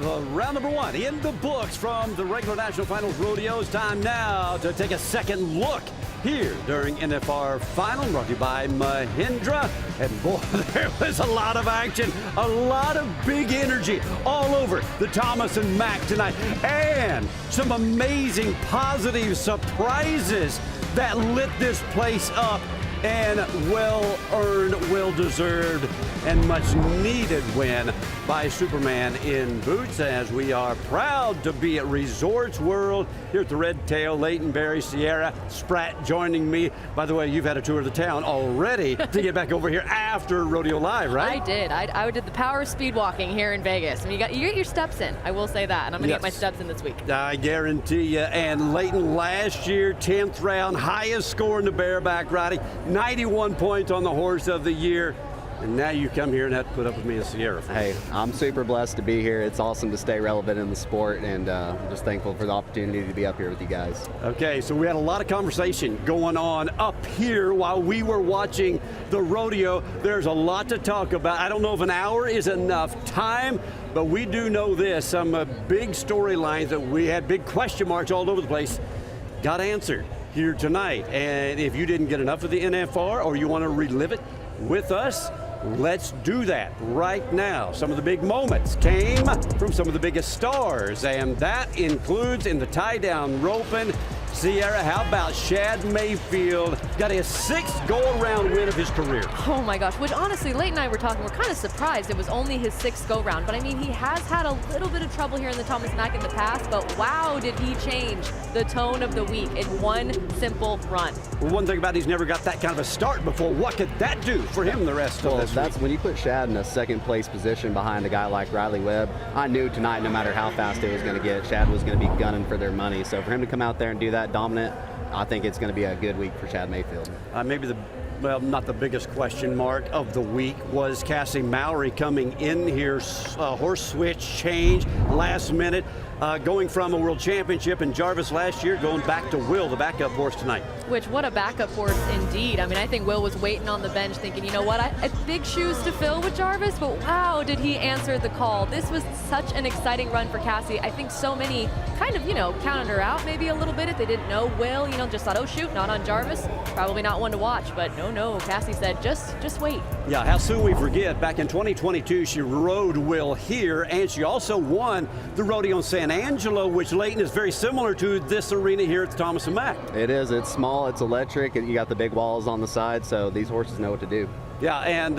have round number one in the books from the Wrangler National Finals Rodeo. It's time now to take a second look here during NFR Final, brought to you by Mahindra. And boy, there was a lot of action, a lot of big energy all over the Thomas and Mack tonight, and some amazing positive surprises that lit this place up. And well-earned, well-deserved, and much-needed win by Superman in boots, as we are proud to be at Resorts World here at the Red Tail. Leighton, Barry, Sierra, Spratt joining me. By the way, you've had a tour of the town already to get back over here after Rodeo Live, right? I did. I did the power of speed walking here in Vegas. I mean, you get your steps in. I will say that, and I'm going to get my steps in this week. I guarantee you. And Leighton, last year, 10th round, highest score in the bareback riding, 91 points on the horse of the year. And now you come here and have to put up with me and Sierra. Hey, I'm super blessed to be here. It's awesome to stay relevant in the sport, and I'm just thankful for the opportunity to be up here with you guys. Okay, so we had a lot of conversation going on up here while we were watching the rodeo. There's a lot to talk about. I don't know if an hour is enough time, but we do know this. Some big storylines that we had, big question marks all over the place, got answered here tonight. And if you didn't get enough of the NFR or you want to relive it with us, let's do that right now. Some of the big moments came from some of the biggest stars, and that includes in the tie-down roping. Sierra, how about Shad Mayfield? Got his 6th go-around win of his career. Oh my gosh, which honestly, Leighton and I were talking, we're kind of surprised it was only his 6th go-round. But I mean, he has had a little bit of trouble here in the Thomas Mack in the past, but wow, did he change the tone of the week in one simple run. Well, one thing about he's never got that kind of a start before. What could that do for him the rest of this that's week? when you put Shad in a second place position behind a guy like Riley Webb. I knew tonight, no matter how fast it was going to get, Shad was going to be gunning for their money. So for him to come out there and do that dominant, I think it's going to be a good week for Shad Mayfield. Maybe well, not the biggest question mark of the week was Cassie Mowry coming in here, horse switch change last minute, going from a world championship in Jarvis last year, going back to Will, the backup horse tonight. Which, what a backup horse indeed. I mean, I think Will was waiting on the bench thinking, you know what, I big shoes to fill with Jarvis, but wow, did he answer the call. This was such an exciting run for Cassie. I think so many kind of, counted her out maybe a little bit if they didn't know Will, just thought, oh shoot, not on Jarvis, probably not one to watch, but no, Cassie said, just wait. Yeah, how soon we forget, back in 2022, she rode Will here, and she also won the rodeo in San Angelo, which, Leighton, is very similar to this arena here at the Thomas and Mack. It is. It's small, it's electric, and you got the big walls on the side, so these horses know what to do. Yeah, and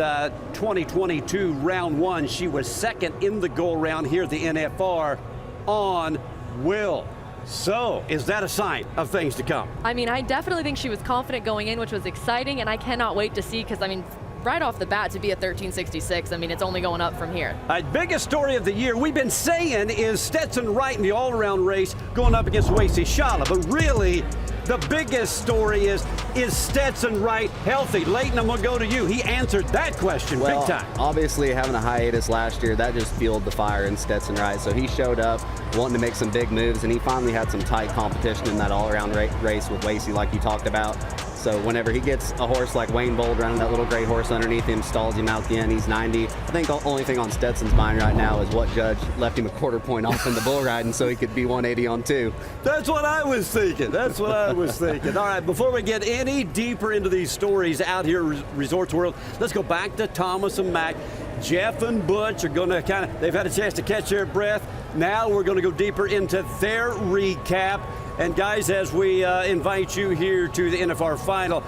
2022 round one, she was second in the go-around here at the NFR on Will. So, is that a sign of things to come? I mean, I definitely think she was confident going in, which was exciting, and I cannot wait to see, because, I mean, right off the bat to be at 1366, I mean, it's only going up from here. Biggest story of the year we've been saying is Stetson Wright in the all-around race going up against Wacy Shala, but really, the biggest story is Stetson Wright healthy? Leighton, I'm going to go to you. He answered that question big time. Obviously, having a hiatus last year, that just fueled the fire in Stetson Wright. So he showed up wanting to make some big moves, and he finally had some tight competition in that all-around race with Wacy like you talked about. So whenever he gets a horse like Wayne Bold running that little gray horse underneath him, stalls him out the end, he's 90. I think the only thing on Stetson's mind right now is what judge left him a quarter point off in the bull riding so he could be 180 on 2. That's what I was thinking. That's what I was thinking. All right, before we get any deeper into these stories out here at Resorts World, let's go back to Thomas and Mack. Jeff and Butch are going to they've had a chance to catch their breath. Now we're going to go deeper into their recap. And guys, as we invite you here to the NFR Final,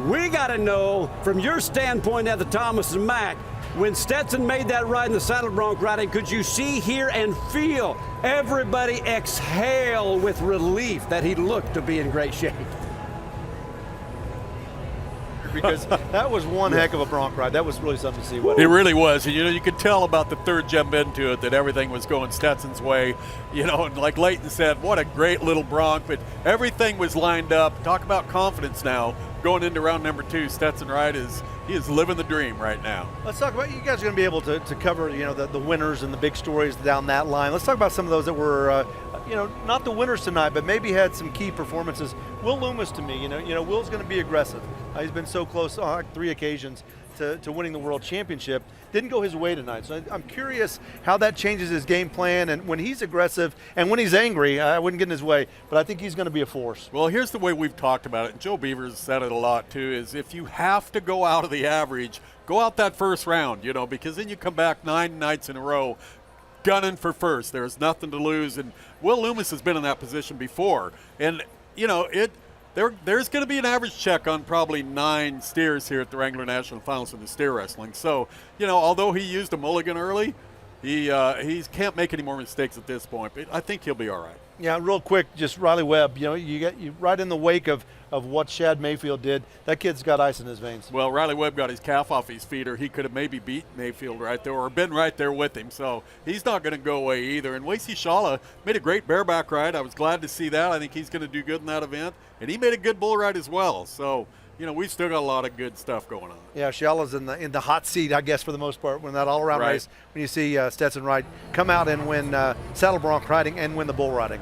we got to know, from your standpoint at the Thomas and Mack, when Stetson made that ride in the saddle bronc riding, could you see, hear, and feel everybody exhale with relief that he looked to be in great shape? Because that was one heck of a bronc ride. That was really something to see. It really was. And, you could tell about the third jump into it that everything was going Stetson's way. And like Leighton said, what a great little bronc. But everything was lined up. Talk about confidence now. Going into round number 2, Stetson Wright is living the dream right now. Let's talk about, you guys are going to be able to cover, the winners and the big stories down that line. Let's talk about some of those that were, not the winners tonight, but maybe had some key performances. Will Loomis, to me, Will's going to be aggressive. He's been so close on 3 occasions to winning the world championship. Didn't go his way tonight. So I'm curious how that changes his game plan, and when he's aggressive and when he's angry, I wouldn't get in his way, but I think he's going to be a force. Well, here's the way we've talked about it, and Joe Beavers said it a lot too, is if you have to go out of the average, go out that first round, you know, because then you come back 9 nights in a row gunning for first. There's nothing to lose, and Will Loomis has been in that position before. And, you know, there's going to be an average check on probably 9 steers here at the Wrangler National Finals in the steer wrestling. So, you know, although he used a mulligan early, he can't make any more mistakes at this point, but I think he'll be all right. Yeah, real quick, just Riley Webb, you know, you right in the wake of what Shad Mayfield did. That kid's got ice in his veins. Well, Riley Webb got his calf off his feet, or he could have maybe beat Mayfield right there or been right there with him. So he's not going to go away either. And Wacy Shala made a great bareback ride. I was glad to see that. I think he's going to do good in that event. And he made a good bull ride as well. So, you know, we've still got a lot of good stuff going on. Yeah, Shala's in the hot seat, I guess, for the most part, when that all-around Right. race, when you see Stetson Wright come out and win saddle bronc riding and win the bull riding.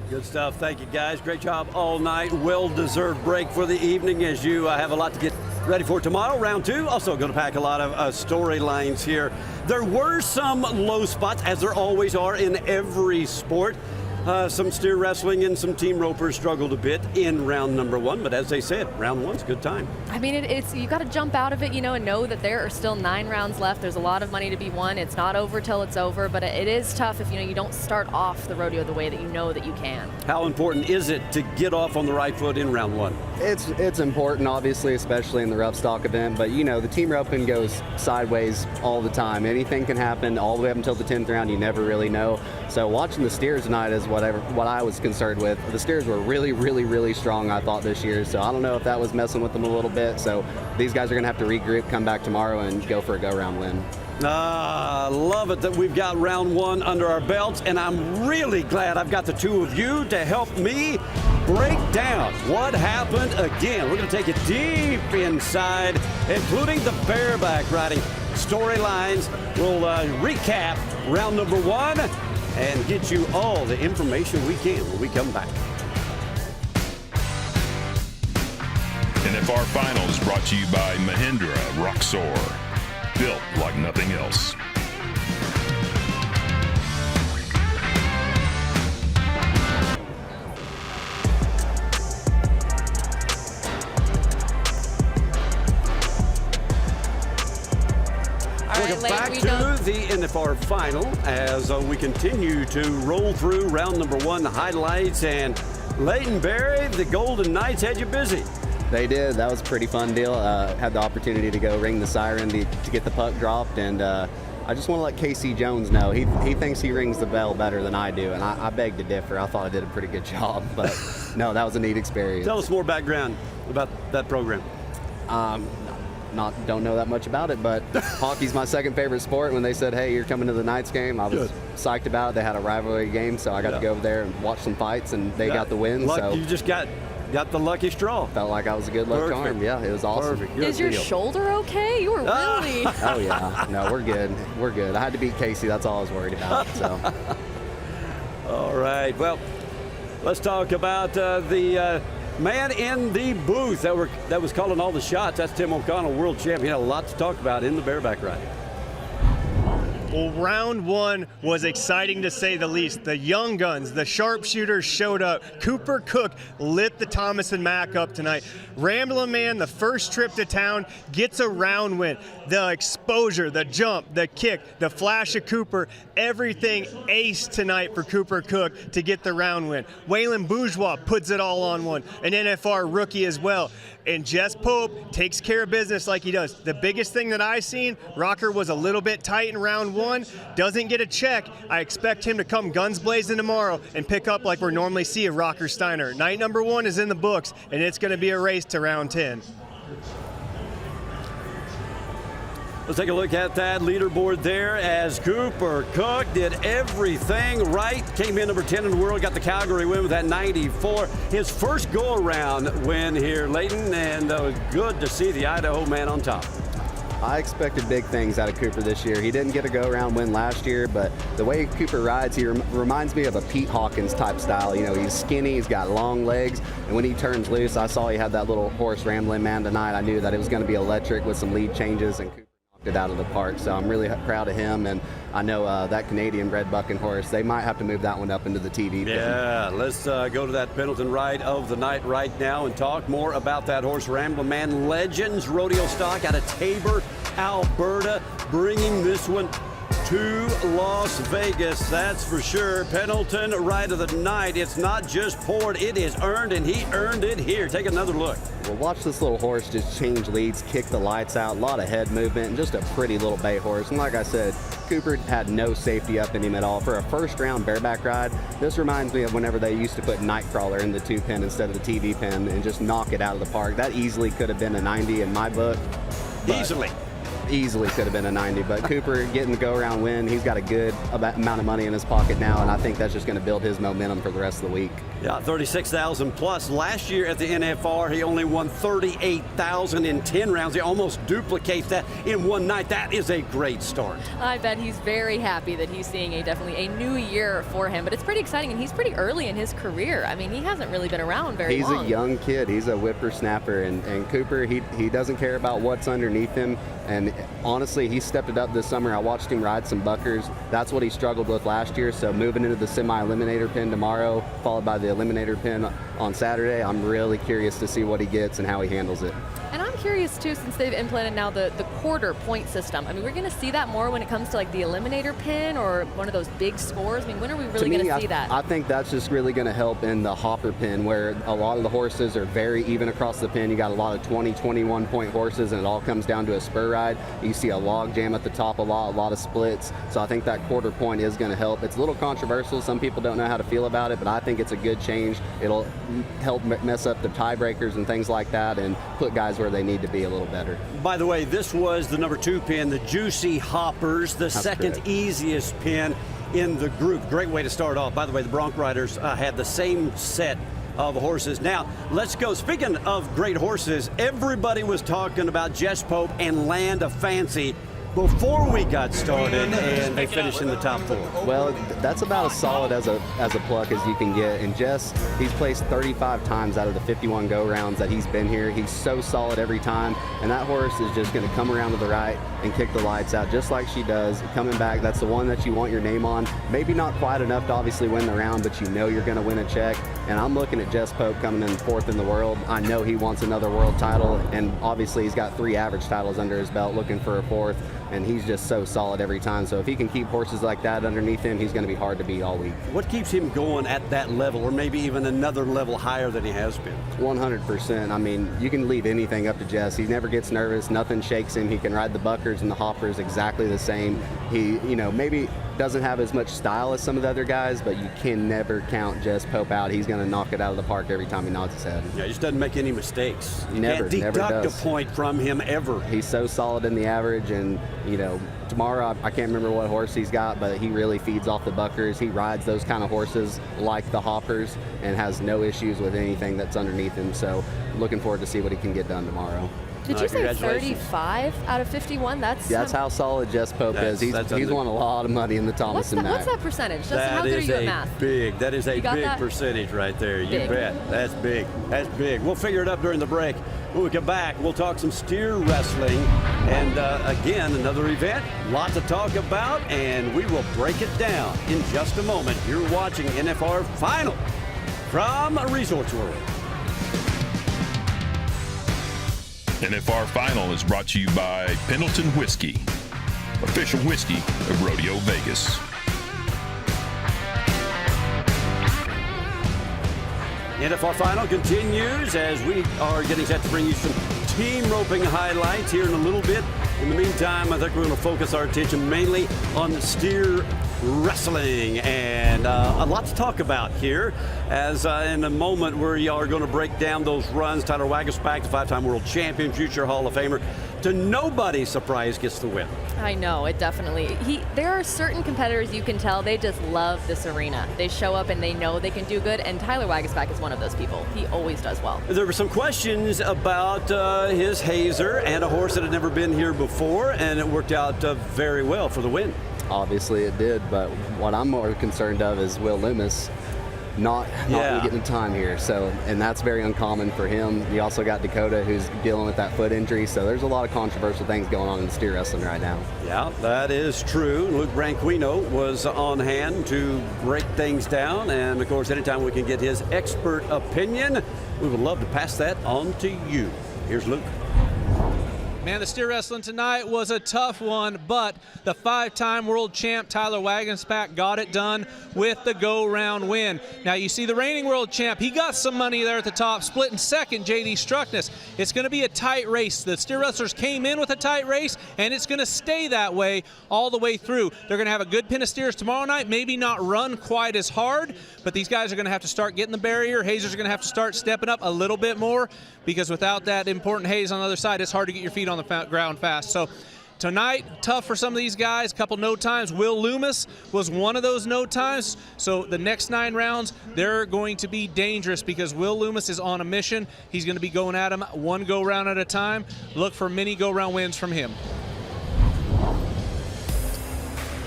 Good stuff. Thank you, guys. Great job all night. Well-deserved break for the evening as you have a lot to get ready for tomorrow. Round 2. Also going to pack a lot of storylines here. There were some low spots, as there always are in every sport. Some steer wrestling and some team ropers struggled a bit in round number 1, but as they said, round 1's a good time. I mean, it's you got to jump out of it, you know, and know that there are still 9 rounds left. There's a lot of money to be won. It's not over till it's over, but it is tough if, you know, you don't start off the rodeo the way that you know that you can. How important is it to get off on the right foot in round 1? It's important, obviously, especially in the rough stock event, but you know, the team roping goes sideways all the time. Anything can happen all the way up until the 10th round. You never really know. So watching the steers tonight is what I was concerned with. The steers were really, really, really strong, I thought, this year. So I don't know if that was messing with them a little bit. So these guys are going to have to regroup, come back tomorrow, and go for a go-round win. Love it that we've got round 1 under our belts, and I'm really glad I've got the 2 of you to help me break down what happened again. We're going to take it deep inside, including the bareback riding storylines. We'll recap round number 1 and get you all the information we can when we come back. NFR Finals brought to you by Mahindra Roxor. Built like nothing else. Welcome back to the NFR Final as we continue to roll through round number 1, the highlights, and Leighton Berry, the Golden Knights had you busy. They did. That was a pretty fun deal. Had the opportunity to go ring the siren to get the puck dropped, and I just want to let KC Jones know he thinks he rings the bell better than I do, and I beg to differ. I thought I did a pretty good job, but no, that was a neat experience. Tell us more background about that program. Don't know that much about it, but hockey's my second favorite sport. When they said, hey, you're coming to the Knights game, I was psyched about it. They had a rivalry game, so I got to go over there and watch some fights, and they got the win. So you just got the lucky straw. Felt like I was a good luck charm. Yeah, it was awesome. Perfect. Is your shoulder okay? You were really... Oh, yeah. No, we're good. We're good. I had to beat Casey. That's all I was worried about. So. All right. Well, let's talk about the man in the booth that was calling all the shots. That's Tim O'Connell, world champion. Had a lot to talk about in the bareback riding. Well, round 1 was exciting to say the least. The young guns, the sharpshooters showed up. Cooper Cook lit the Thomas and Mack up tonight. Ramblin' Man, the first trip to town, gets a round win. The exposure, the jump, the kick, the flash of Cooper, everything ace tonight for Cooper Cook to get the round win. Waylon Bourgeois puts it all on one, an NFR rookie as well. And Jess Pope takes care of business like he does. The biggest thing that I seen, Rocker was a little bit tight in round 1, doesn't get a check. I expect him to come guns blazing tomorrow and pick up like we normally see of Rocker Steiner. Night number 1 is in the books, and it's going to be a race to round 10. Let's take a look at that leaderboard there as Cooper Cook did everything right. Came in number 10 in the world, got the Calgary win with that 94. His first go-around win here, Leighton, and good to see the Idaho man on top. I expected big things out of Cooper this year. He didn't get a go-around win last year, but the way Cooper rides, he reminds me of a Pete Hawkins type style. You know, he's skinny, he's got long legs, and when he turns loose, I saw he had that little horse Rambling Man tonight. I knew that it was going to be electric with some lead changes, and Cooper knocked it out of the park. So I'm really proud of him, and I know that Canadian-bred bucking horse, they might have to move that one up into the TV. Yeah, let's go to that Pendleton ride of the night right now and talk more about that horse, Rambling Man. Legends Rodeo stock out of Tabor, Alberta, bringing this one to Las Vegas, that's for sure. Pendleton ride of the night. It's not just poured, it is earned, and he earned it here. Take another look. Well, watch this little horse just change leads, kick the lights out, a lot of head movement, and just a pretty little bay horse. And like I said, Cooper had no safety up in him at all. For a first-round bareback ride, this reminds me of whenever they used to put Nightcrawler in the 2-pin instead of the TV pin and just knock it out of the park. That easily could have been a 90 in my book. Easily could have been a 90, but Cooper getting the go-around win, he's got a good amount of money in his pocket now, and I think that's just going to build his momentum for the rest of the week. Yeah, 36,000 plus. Last year at the NFR, he only won 38,000 in 10 rounds. He almost duplicates that in one night. That is a great start. I bet he's very happy that he's seeing definitely a new year for him, but it's pretty exciting, and he's pretty early in his career. I mean, he hasn't really been around very long. He's a young kid. He's a whippersnapper, and Cooper, he doesn't care about what's underneath him, and honestly, he stepped it up this summer. I watched him ride some buckers. That's what he struggled with last year, so moving into the semi-eliminator pin tomorrow, followed by the eliminator pin on Saturday, I'm really curious to see what he gets and how he handles it. And I'm curious too, since they've implemented now the quarter point system. I mean, we're going to see that more when it comes to like the eliminator pin or one of those big scores. I mean, when are we really going to see that? I think that's just really going to help in the hopper pin, where a lot of the horses are very even across the pin. You got a lot of 20, 21 point horses, and it all comes down to a spur ride. You see a log jam at the top a lot of splits. So I think that quarter point is going to help. It's a little controversial. Some people don't know how to feel about it, but I think it's a good change. It'll help mess up the tiebreakers and things like that and put guys where they need to be a little better. By the way, this was the number 2 pin, the Juicy Hoppers, the second easiest pin in the group. Great way to start off. By the way, the Bronc riders had the same set of horses. Now, let's go. Speaking of great horses, everybody was talking about Jess Pope and Land of Fancy before we got started, and they finished in the top 4. Well, that's about as solid as a pluck as you can get. And Jess, he's placed 35 times out of the 51 go-rounds that he's been here. He's so solid every time, and that horse is just going to come around to the right and kick the lights out just like she does. Coming back, that's the one that you want your name on. Maybe not quite enough to obviously win the round, but you know you're going to win a check. And I'm looking at Jess Pope coming in 4th in the world. I know he wants another world title, and obviously he's got 3 average titles under his belt, looking for a 4th. And he's just so solid every time. So if he can keep horses like that underneath him, he's going to be hard to beat all week. What keeps him going at that level, or maybe even another level higher than he has been? 100%. I mean, you can leave anything up to Jess. He never gets nervous. Nothing shakes him. He can ride the buckers and the hoppers exactly the same. He, maybe doesn't have as much style as some of the other guys, but you can never count Jess Pope out. He's going to knock it out of the park every time he nods his head. Yeah, he just doesn't make any mistakes. You never can't deduct does. a point from him ever. He's so solid in the average, and tomorrow I can't remember what horse he's got, but he really feeds off the buckers. He rides those kind of horses like the hoppers and has no issues with anything that's underneath him. So looking forward to see what he can get done tomorrow. Did you say 35 out of 50? That's how solid Jess Pope is. He's won a lot of money in the Thomas and Mack. What's that percentage? How good are you at math? That is a big percentage right there. You bet. That's big. That's big. We'll figure it up during the break. When we come back, we'll talk some steer wrestling. And again, another event, lot to talk about, and we will break it down in just a moment. You're watching NFR Final from Resorts World. NFR Final is brought to you by Pendleton Whiskey, official whiskey of Rodeo Vegas. NFR Final continues as we are getting set to bring you some team roping highlights here in a little bit. In the meantime, I think we're going to focus our attention mainly on the steer wrestling, and a lot to talk about here as in a moment we are going to break down those runs. Tyler Wagesback, the 5-time world champion, future Hall of Famer, to nobody's surprise gets the win. I know, it definitely. There are certain competitors you can tell they just love this arena. They show up and they know they can do good, and Tyler Wagesback is one of those people. He always does well. There were some questions about his Hazer and a horse that had never been here before. before, and it worked out very well for the win. Obviously it did, but what I'm more concerned of is Will Loomis not really getting the time here. So, and that's very uncommon for him. You also got Dakota, who's dealing with that foot injury. So there's a lot of controversial things going on in steer wrestling right now. Yeah, that is true. Luke Branquino was on hand to break things down. And of course, anytime we can get his expert opinion, we would love to pass that on to you. Here's Luke. Man, the steer wrestling tonight was a tough one, but the 5-time world champ Tyler Wagenspack got it done with the go-round win. Now you see the reigning world champ, he got some money there at the top, split in second, J.D. Struckness. It's going to be a tight race. The steer wrestlers came in with a tight race, and it's going to stay that way all the way through. They're going to have a good pin of steers tomorrow night, maybe not run quite as hard, but these guys are going to have to start getting the barrier. Hazers are going to have to start stepping up a little bit more, because without that important haze on the other side, it's hard to get your feet on the ground fast. So tonight, tough for some of these guys, a couple no times. Will Loomis was one of those no times. So the next 9 rounds, they're going to be dangerous because Will Loomis is on a mission. He's going to be going at them one go round at a time. Look for many go round wins from him.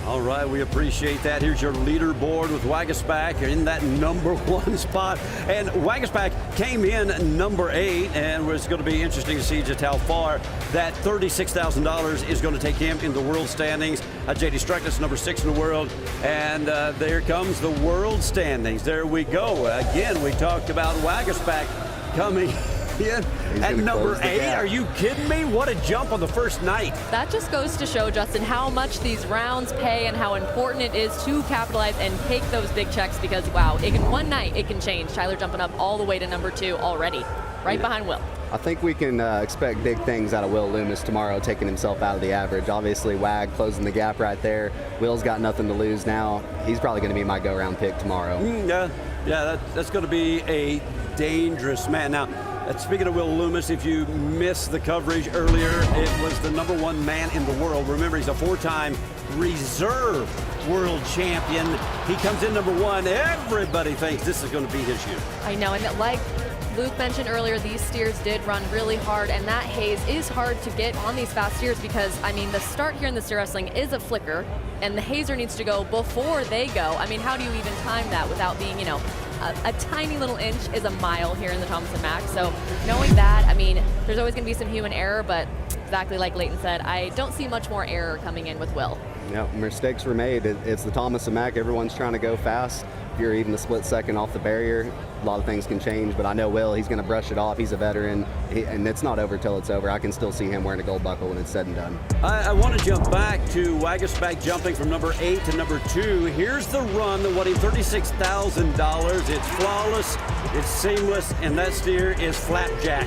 All right, we appreciate that. Here's your leaderboard with Wagenspack in that number 1 spot. And Wagenspack came in number 8, and it's going to be interesting to see just how far that $36,000 is going to take him in the world standings. J.D. Struckness, number 6 in the world. And there comes the world standings. There we go. Again, we talked about Wagenspack coming in at number 8. Are you kidding me? What a jump on the first night. That just goes to show, Justin, how much these rounds pay and how important it is to capitalize and take those big checks because, wow, one night it can change. Tyler jumping up all the way to number 2 already, right behind Will. I think we can expect big things out of Will Loomis tomorrow, taking himself out of the average. Obviously, Wag closing the gap right there. Will's got nothing to lose now. He's probably going to be my go-round pick tomorrow. That's going to be a dangerous man. Now, speaking of Will Loomis, if you missed the coverage earlier, it was the number 1 man in the world. Remember, he's a 4-time reserve world champion. He comes in number 1. Everybody thinks this is going to be his year. I know, and like Luke mentioned earlier, these steers did run really hard, and that haze is hard to get on these fast steers because, I mean, the start here in the steer wrestling is a flicker, and the hazer needs to go before they go. I mean, how do you even time that without being, you know, a tiny little inch is a mile here in the Thomas & Mack. So knowing that, I mean, there's always going to be some human error, but exactly like Leighton said, I don't see much more error coming in with Will. Yeah, mistakes were made. It's the Thomas & Mack. Everyone's trying to go fast. If you're even a split second off the barrier, a lot of things can change, but I know Will, he's going to brush it off. He's a veteran, and it's not over till it's over. I can still see him wearing a gold buckle when it's said and done. I want to jump back to Wagenspack jumping from number 8 to number 2. Here's the run that won him $36,000. It's flawless, it's seamless, and that steer is flapjack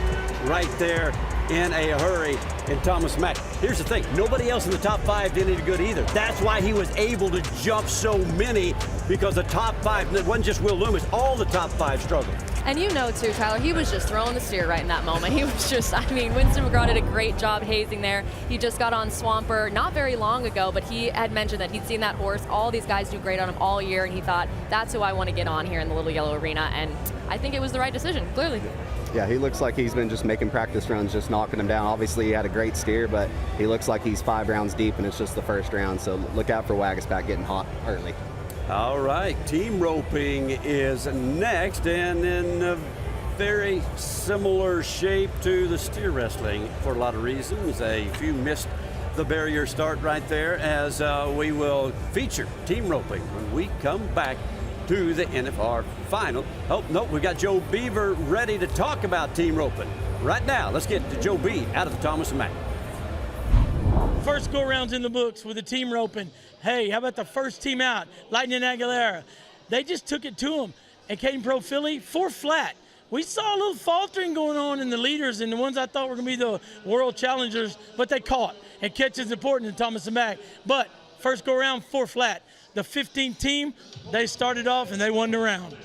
right there in a hurry in Thomas Mack. Here's the thing, nobody else in the top 5 did any good either. That's why he was able to jump so many, because the top 5, it wasn't just Will Loomis, all the top 5 struggled. And you know too, Tyler, he was just throwing the steer right in that moment. He was just, I mean, Winston McGraw did a great job hazing there. He just got on Swamper not very long ago, but he had mentioned that he'd seen that horse. All these guys do great on him all year, and he thought, that's who I want to get on here in the Little Yellow Arena. And I think it was the right decision, clearly. Yeah, he looks like he's been just making practice runs, just knocking him down. Obviously, he had a great steer, but he looks like he's 5 rounds deep, and it's just the first round. So look out for Wagenspack getting hot early. All right, team roping is next, and in a very similar shape to the steer wrestling for a lot of reasons. A few missed the barrier start right there, as we will feature team roping when we come back to the NFR final. Oh, no, we got Joe Beaver ready to talk about team roping. Right now, let's get to Joe B out of the Thomas & Mack. First go-rounds in the books with the team roping. Hey, how about the first team out, Lightning Aguilera? They just took it to them. And Caden Pro Philly, 4 flat. We saw a little faltering going on in the leaders and the ones I thought were going to be the world challengers, but they caught. And catch is important in Thomas & Mack. But first go-round, 4 flat. The 15th team, they started off and they won the round.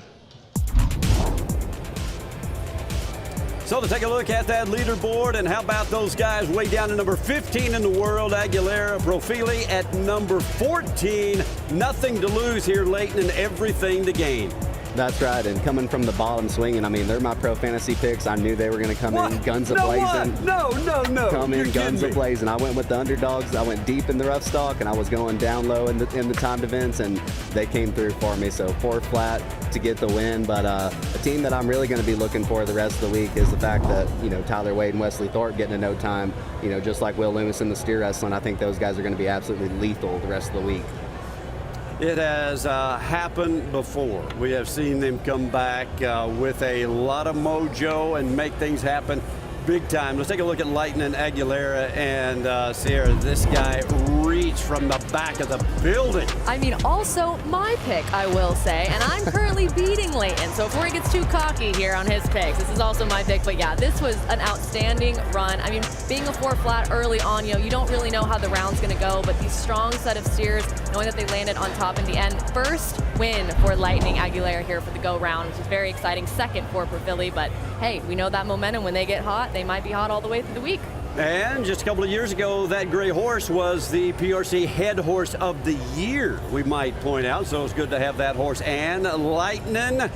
So to take a look at that leaderboard, and how about those guys way down to number 15 in the world, Aguilera, Profili at number 14. Nothing to lose here, Leighton, and everything to gain. That's right, and coming from the bottom swinging, I mean, they're my pro fantasy picks. I knew they were going to come in guns a-blazing. No. Come in You're guns kidding me. a-blazing. I went with the underdogs. I went deep in the rough stock, and I was going down low in the timed events, and they came through for me. So 4 flat to get the win. But a team that I'm really going to be looking for the rest of the week is the fact that, Tyler Wade and Wesley Thorpe getting a no time, just like Will Loomis in the steer wrestling. I think those guys are going to be absolutely lethal the rest of the week. It has happened before. We have seen them come back with a lot of mojo and make things happen big time. Let's take a look at Lightning Aguilera and Sierra. This guy reached from the back of the building. I mean, also my pick, I will say, and I'm currently beating Leighton, so before he gets too cocky here on his picks, this is also my pick, but yeah, this was an outstanding run. I mean, being a 4 flat early on, you don't really know how the round's gonna go, but these strong set of steers, knowing that they landed on top in the end. First win for Lightning Aguilera here for the go round, which is very exciting. Second for Philly, but hey, we know that momentum, when they get hot, they might be hot all the way through the week. And just a couple of years ago, that gray horse was the PRC head horse of the year, we might point out. So it's good to have that horse and Lightning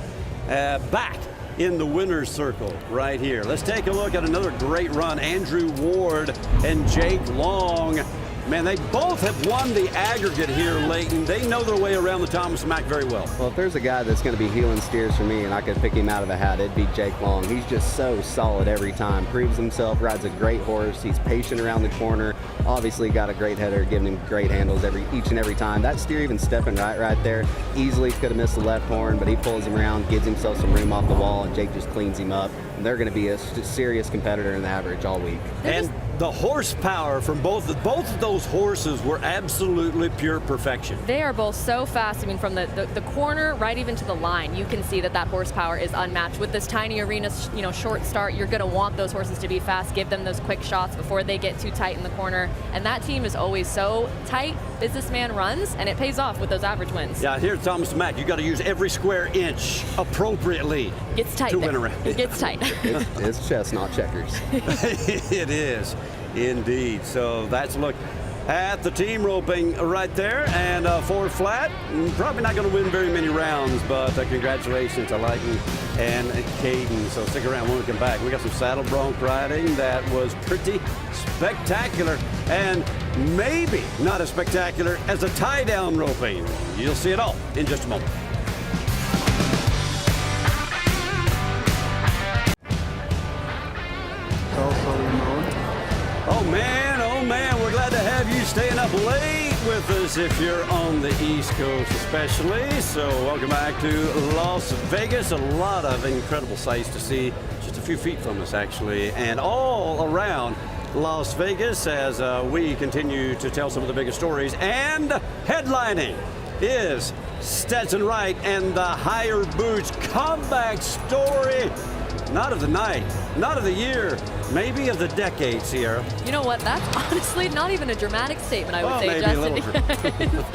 back in the winner's circle right here. Let's take a look at another great run. Andrew Ward and Jake Long. Man, they both have won the aggregate here, Leighton. They know their way around the Thomas Mack very well. Well, if there's a guy that's going to be healing steers for me and I could pick him out of a hat, it'd be Jake Long. He's just so solid every time. Proves himself, rides a great horse. He's patient around the corner. Obviously got a great header, giving him great handles each and every time. That steer even stepping right there. Easily could have missed the left horn, but he pulls him around, gives himself some room off the wall, and Jake just cleans him up. And they're going to be a serious competitor in the average all week. And the horsepower from both of those horses were absolutely pure perfection. They are both so fast. I mean, from the corner right even to the line, you can see that horsepower is unmatched. With this tiny arena, short start, you're going to want those horses to be fast, give them those quick shots before they get too tight in the corner. And that team is always so tight. Businessman runs, and it pays off with those average wins. Yeah, here's Thomas Mack. You got to use every square inch appropriately. Gets tight to there. win around. It gets tight. It's chess, not checkers. It is indeed. So that's a look at the team roping right there, and 4 flat. Probably not going to win very many rounds, but congratulations to Lightning and Caden. So stick around when we come back. We got some saddle bronc riding that was pretty spectacular, and maybe not as spectacular as a tie down roping. You'll see it all in just a moment. Oh man, we're glad to have you staying up late with us if you're on the East Coast especially. So welcome back to Las Vegas. A lot of incredible sights to see just a few feet from us actually, and all around Las Vegas as we continue to tell some of the biggest stories. And headlining is Stetson Wright and the Higher Boots comeback story. Not of the night, not of the year, maybe of the decade, Sierra. You know what? That's honestly not even a dramatic statement, I would say, maybe Justin.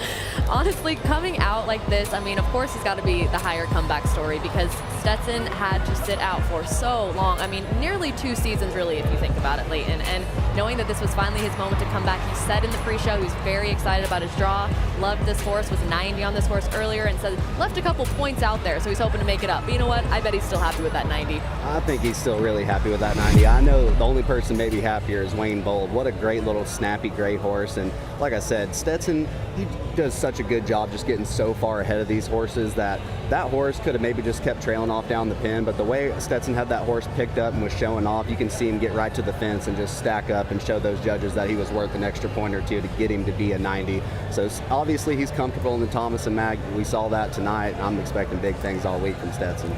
Honestly, coming out like this, I mean, of course it's got to be the higher comeback story because Stetson had to sit out for so long. I mean, nearly 2 seasons, really, if you think about it, Leighton. And knowing that this was finally his moment to come back, he said in the pre-show he was very excited about his draw, loved this horse, was 90 on this horse earlier, and said left a couple points out there, so he's hoping to make it up. But you know what? I bet he's still happy with that 90. I think he's still really happy with that 90. I know the only person maybe happier is Wayne Bold. What a great little snappy great horse. And like I said, Stetson, he does such a good job just getting so far ahead of these horses that horse could have maybe just kept trailing off down the pin. But the way Stetson had that horse picked up and was showing off, you can see him get right to the fence and just stack up and show those judges that he was worth an extra point or two to get him to be a 90. So obviously he's comfortable in the Thomas and Mag. We saw that tonight. I'm expecting big things all week from Stetson.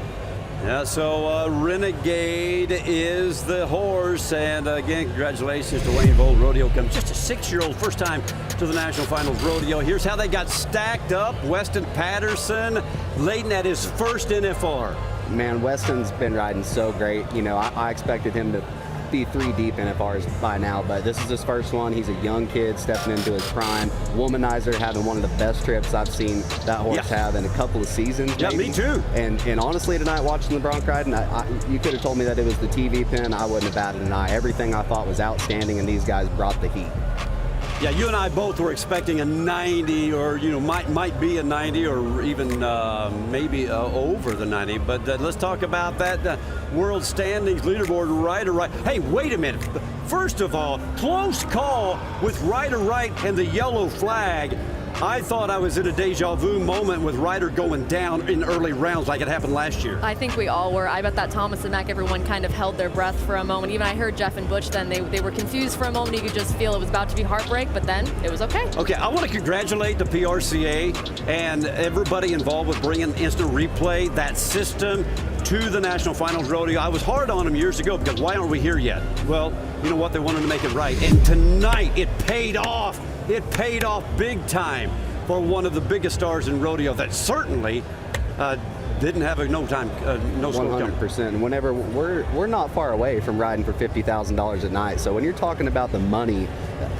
Yeah, so Renegade is the horse, and again, congratulations to Wayne Bold. Rodeo comes just a 6-year-old, first time to the National Finals Rodeo. Here's how they got stacked up. Weston Patterson, Leighton at his first NFR. Man, Weston's been riding so great. You know, I expected him to be 3 deep NFRs by now, but this is his first one. He's a young kid stepping into his prime. Womanizer having one of the best trips I've seen that horse have in a couple of seasons. Yeah, maybe. me too. And honestly, tonight watching the bronc riding, you could have told me that it was the TV pin. I wouldn't have batted an eye. Everything I thought was outstanding, and these guys brought the heat. Yeah, you and I both were expecting a 90, or might be a 90, or even maybe over the 90. But let's talk about that world standings leaderboard. Ryder Wright. Hey, wait a minute. First of all, close call with Ryder Wright and the yellow flag. I thought I was in a deja vu moment with Ryder going down in early rounds like it happened last year. I think we all were. I bet that Thomas and Mack, everyone kind of held their breath for a moment. Even I heard Jeff and Butch then, they were confused for a moment. You could just feel it was about to be heartbreak, but then it was okay. Okay, I want to congratulate the PRCA and everybody involved with bringing instant replay, that system, to the National Finals Rodeo. I was hard on them years ago because why aren't we here yet? Well, you know what? They wanted to make it right. And tonight, it paid off. It paid off big time for one of the biggest stars in rodeo that certainly didn't have a no smoke coming. 100%. Whenever we're not far away from riding for $50,000 a night. So when you're talking about the money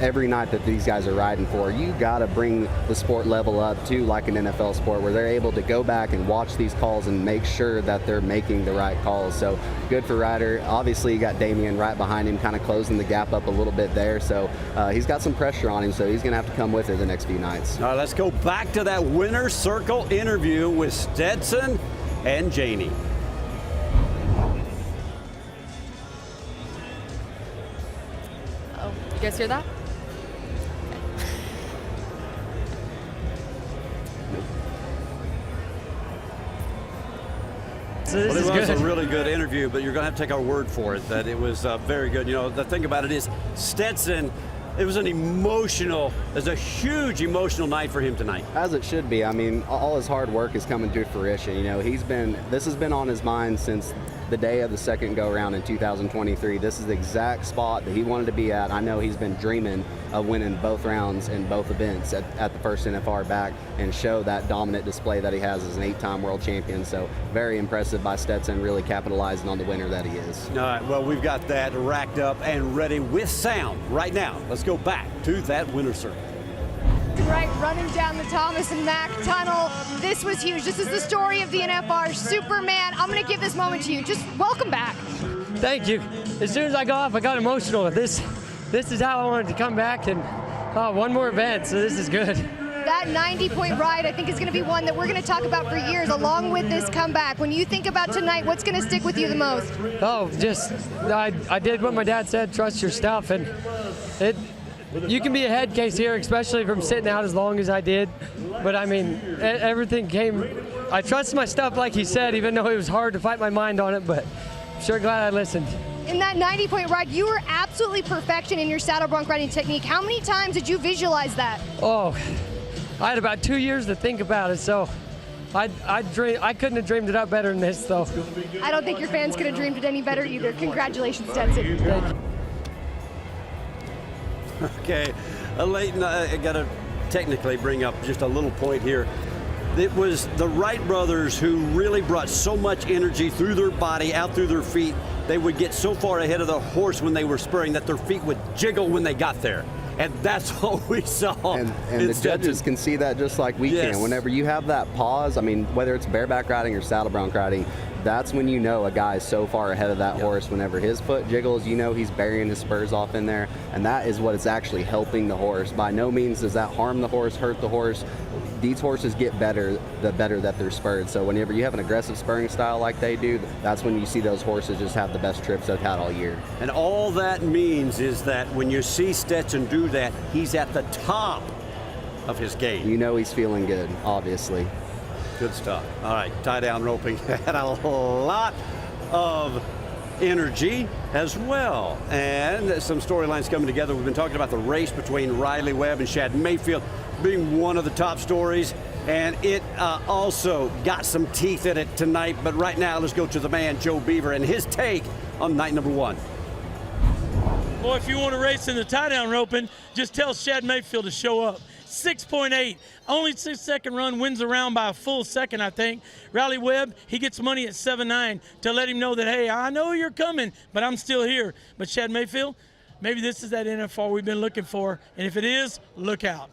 every night that these guys are riding for, you got to bring the sport level up to like an NFL sport where they're able to go back and watch these calls and make sure that they're making the right calls. So good for Ryder. Obviously, you got Damian right behind him, kind of closing the gap up a little bit there. So he's got some pressure on him, so he's going to have to come with it the next few nights. All right, let's go back to that winner's circle interview with Stetson and Janie. Oh, you guys hear that? So this well, is it was good. a really good interview, but you're going to have to take our word for it that it was very good. You know, the thing about it is Stetson, it was a huge emotional night for him tonight. As it should be. I mean, all his hard work is coming to fruition. You know, this has been on his mind since the day of the second go-round in 2023. This is the exact spot that he wanted to be at. I know he's been dreaming of winning both rounds in both events at the first NFR back and show that dominant display that he has as an 8-time world champion. So very impressive by Stetson, really capitalizing on the winner that he is. All right, well, we've got that racked up and ready with sound right now. Let's go back to that winner's circle. Right, running down the Thomas and Mack tunnel. This was huge. This is the story of the NFR. Superman, I'm going to give this moment to you. Just welcome back. Thank you. As soon as I got off, I got emotional. This is how I wanted to come back, and one more event, so this is good. That 90-point ride, I think, is going to be one that we're going to talk about for years, along with this comeback. When you think about tonight, what's going to stick with you the most? Oh, just I did what my dad said, trust your stuff, and you can be a head case here, especially from sitting out as long as I did. But I mean, everything came. I trust my stuff, like he said, even though it was hard to fight my mind on it. But I'm sure glad I listened. In that 90-point ride, you were absolutely perfection in your saddle bronc riding technique. How many times did you visualize that? Oh, I had about 2 years to think about it, so I couldn't have dreamed it up better than this, though. I don't think your fans could have dreamed it any better either. Congratulations, Stetson. Thank you. Okay, Leighton, I got to technically bring up just a little point here. It was the Wright brothers who really brought so much energy through their body, out through their feet. They would get so far ahead of the horse when they were spurring that their feet would jiggle when they got there. And that's what we saw. And the judges can see that just like we can. Whenever you have that pause, I mean, whether it's bareback riding or saddle bronc riding, that's when you know a guy is so far ahead of that horse. Whenever his foot jiggles, you know he's burying his spurs off in there, and that is what is actually helping the horse. By no means does that harm the horse, hurt the horse. These horses get better the better that they're spurred. So whenever you have an aggressive spurring style like they do, that's when you see those horses just have the best trips they've had all year. And all that means is that when you see Stetson do that, he's at the top of his game. You know he's feeling good, obviously. Good stuff. All right, tie down roping had a lot of energy as well, and some storylines coming together. We've been talking about the race between Riley Webb and Shad Mayfield being one of the top stories, and it also got some teeth in it tonight. But right now, let's go to the man, Joe Beaver, and his take on night number one. Boy, if you want to race in the tie-down roping, just tell Shad Mayfield to show up. 6.8, only 6-second run, wins around by a full second, I think. Riley Webb, he gets money at 7.9 to let him know that, hey, I know you're coming, but I'm still here. But Shad Mayfield, maybe this is that NFR we've been looking for, and if it is, look out.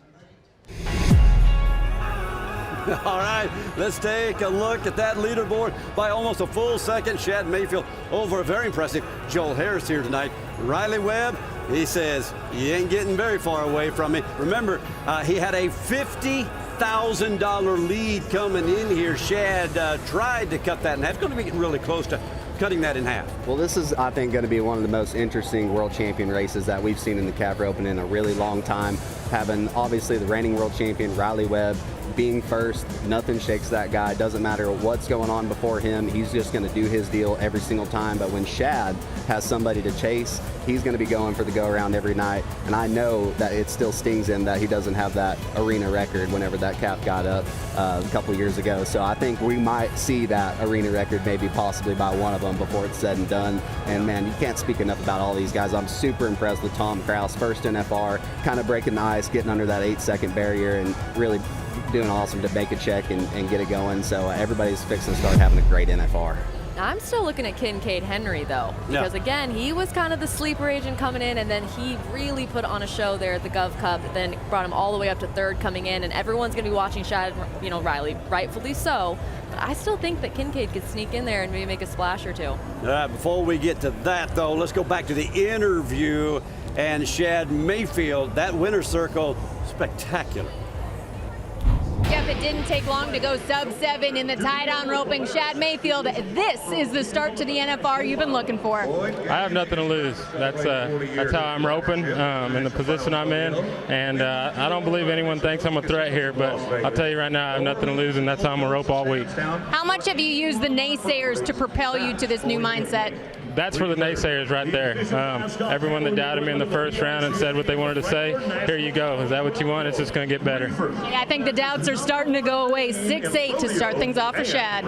All right, let's take a look at that leaderboard by almost a full second. Shad Mayfield over a very impressive Joel Harris here tonight. Riley Webb He says, you ain't getting very far away from me. Remember, he had a $50,000 lead coming in here. Shad tried to cut that in half. It's going to be getting really close to cutting that in half. Well, this is, I think, going to be one of the most interesting world champion races that we've seen in the Calf Open in a really long time. Having, obviously, the reigning world champion, Riley Webb, being first, nothing shakes that guy. Doesn't matter what's going on before him. He's just going to do his deal every single time. But when Shad has somebody to chase, he's going to be going for the go-around every night. And I know that it still stings him that he doesn't have that arena record whenever that calf got up a couple years ago. So I think we might see that arena record maybe possibly by one of them before it's said and done. And, man, you can't speak enough about all these guys. I'm super impressed with Tom Kraus, first NFR, kind of breaking the ice, getting under that 8-second barrier, and really doing awesome to make a check and get it going. So everybody's fixing to start having a great NFR. I'm still looking at Kincaid Henry, though, because, again, he was kind of the sleeper agent coming in, and then he really put on a show there at the Gov Cup, then brought him all the way up to third coming in, and everyone's going to be watching Shad, Riley, rightfully so. But I still think that Kincaid could sneak in there and maybe make a splash or two. All right, before we get to that, though, let's go back to the interview. And Shad Mayfield, that winner's circle, spectacular. Jeff, it didn't take long to go sub-7 in the tie-down roping. Shad Mayfield, this is the start to the NFR you've been looking for. I have nothing to lose. That's how I'm roping in the position I'm in. And I don't believe anyone thinks I'm a threat here, but I'll tell you right now, I have nothing to lose, and that's how I'm going to rope all week. How much have you used the naysayers to propel you to this new mindset? That's for the naysayers right there. Everyone that doubted me in the first round and said what they wanted to say, here you go. Is that what you want? It's just going to get better. Yeah, I think the doubts are starting to go away. 6'8" to start things off for Shad.